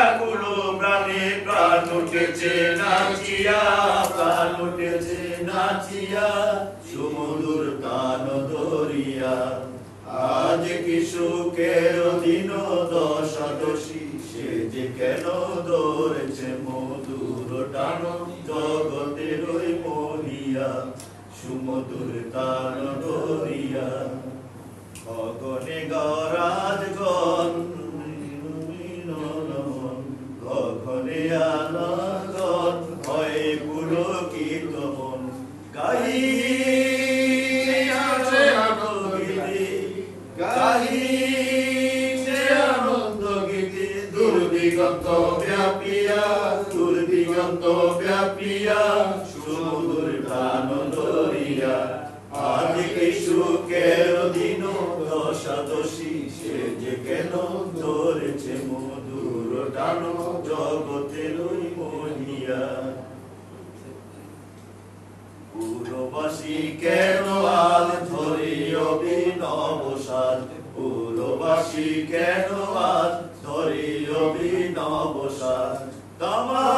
ব্যাকুল প্রাণে প্রাণ উঠেছে নাচিয়া, প্রাণ উঠেছে নাচিয়া, সুমধুর তান ধরিয়া। আজ কি সুখের দিন দশা দোষী, সে যে কেন ধরেছে মধুর টান জগতের মহিয়া, সুমধুর তান ধরিয়া। গগনে গরাজগণ গগনে আলাগন হয় পুলকিত মন, গাহিছে আনন্দ গীতি, গাহিছে আনন্দ গীতি। দুর্দিগন্ত ব্যাপিয়া, দুর্দিগন্ত ব্যাপিয়া, সুমধুর প্রাণ ধরিয়া। আজ কি সুখের দিন দশা দোষী, সে যে কেন ধরেছে মধুর টান জগতের মহিয়া। পুরবাসী কেন আজ ধরি অভিনব সাজ, পুরবাসী কেন আজ ধরি অভিনব সাজ। তামা